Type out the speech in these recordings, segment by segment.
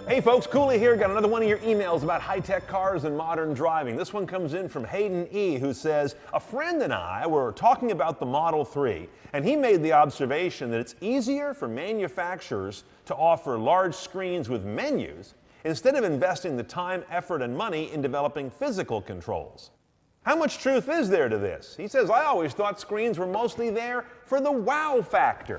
Hey folks, Cooley here. Got another one of your emails about high-tech cars and modern driving. This one comes in from Hayden E., who says, a friend and I were talking about the Model 3, and he made the observation that it's easier for manufacturers to offer large screens with menus instead of investing the time, effort, and money in developing physical controls. How much truth is there to this? He says, I always thought screens were mostly there for the wow factor.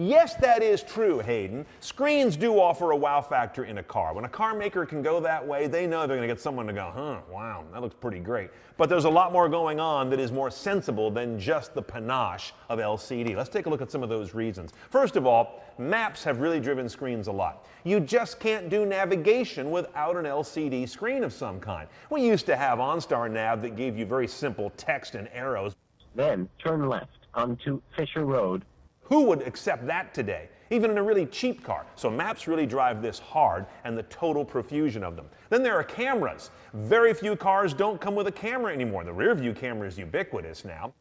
Yes, that is true, Hayden. Screens do offer a wow factor in a car. When a car maker can go that way, they know they're going to get someone to go, wow, that looks pretty great. But there's a lot more going on that is more sensible than just the panache of LCD. Let's take a look at some of those reasons. First of all, maps have really driven screens a lot. You just can't do navigation without an LCD screen of some kind. We used to have OnStar Nav that gave you very simple text and arrows. Then turn left onto Fisher Road. Who would accept that today, even in a really cheap car? So maps really drive this hard, and the total profusion of them. Then there are cameras. Very few cars don't come with a camera anymore. The rear view camera is ubiquitous now.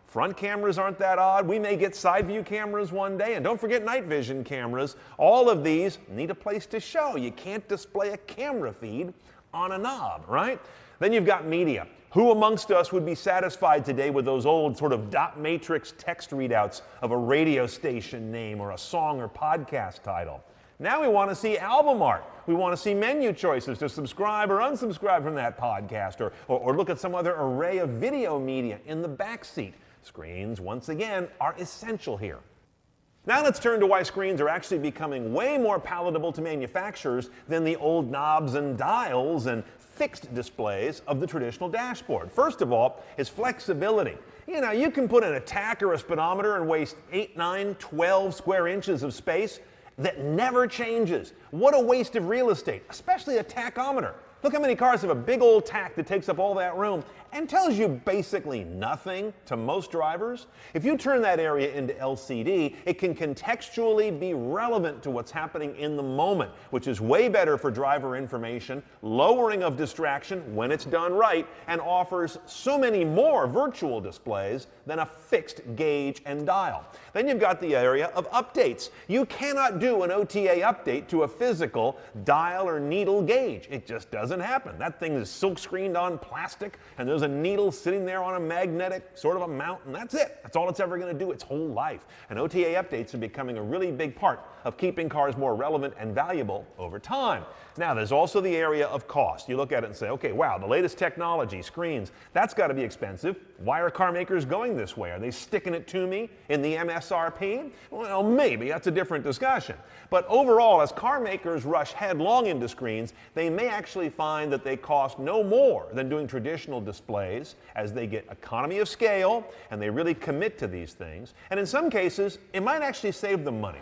Front cameras aren't that odd. We may get side view cameras one day, and don't forget night vision cameras. All of these need a place to show. You can't display a camera feed on a knob, right? Then you've got media. Who amongst us would be satisfied today with those old sort of dot matrix text readouts of a radio station name or a song or podcast title? Now we want to see album art. We want to see menu choices to subscribe or unsubscribe from that podcast, or look at some other array of video media in the back seat. Screens, once again, are essential here. Now let's turn to why screens are actually becoming way more palatable to manufacturers than the old knobs and dials and fixed displays of the traditional dashboard. First of all is flexibility. You know, you can put in a tach or a speedometer and waste 8, 9, 12 square inches of space that never changes. What a waste of real estate, especially a tachometer. Look how many cars have a big old tach that takes up all that room and tells you basically nothing to most drivers. If you turn that area into LCD, it can contextually be relevant to what's happening in the moment, which is way better for driver information, lowering of distraction when it's done right, and offers so many more virtual displays than a fixed gauge and dial. Then you've got the area of updates. You cannot do an OTA update to a physical dial or needle gauge. It just doesn't happen. That thing is silk screened on plastic, and there's a needle sitting there on a magnetic sort of a mount, and that's it. That's all it's ever going to do its whole life. And OTA updates are becoming a really big part of keeping cars more relevant and valuable over time. Now, there's also the area of cost. You look at it and say, okay, wow, the latest technology, screens, that's got to be expensive. Why are car makers going this way? Are they sticking it to me in the MSRP? Well, maybe. That's a different discussion. But overall, as car makers rush headlong into screens, they may actually find that they cost no more than doing traditional displays as they get economy of scale and they really commit to these things. And in some cases, it might actually save them money.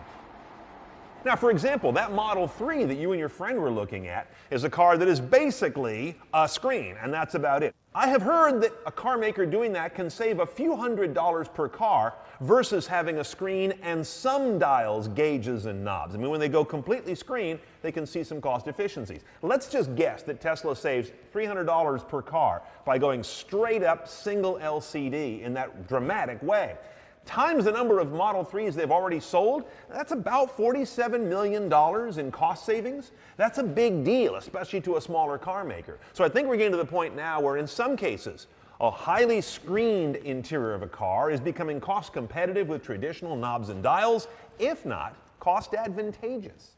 Now, for example, that Model 3 that you and your friend were looking at is a car that is basically a screen, and that's about it. I have heard that a car maker doing that can save a few $100s per car versus having a screen and some dials, gauges, and knobs. I mean, when they go completely screen, they can see some cost efficiencies. Let's just guess that Tesla saves $300 per car by going straight up single LCD in that dramatic way. Times the number of Model 3s they've already sold, that's about $47 million in cost savings. That's a big deal, especially to a smaller car maker. So I think we're getting to the point now where in some cases, a highly screened interior of a car is becoming cost competitive with traditional knobs and dials, if not cost advantageous.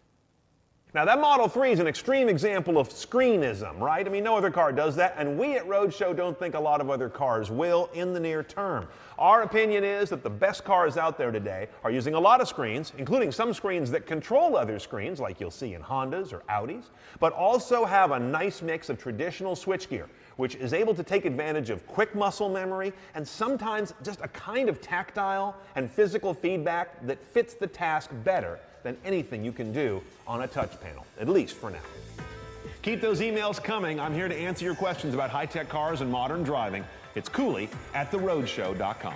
Now that Model 3 is an extreme example of screenism, right? I mean, no other car does that, and we at Roadshow don't think a lot of other cars will in the near term. Our opinion is that the best cars out there today are using a lot of screens, including some screens that control other screens, like you'll see in Hondas or Audis, but also have a nice mix of traditional switchgear, which is able to take advantage of quick muscle memory and sometimes just a kind of tactile and physical feedback that fits the task better than anything you can do on a touch panel, at least for now. Keep those emails coming. I'm here to answer your questions about high-tech cars and modern driving. It's Cooley at theroadshow.com.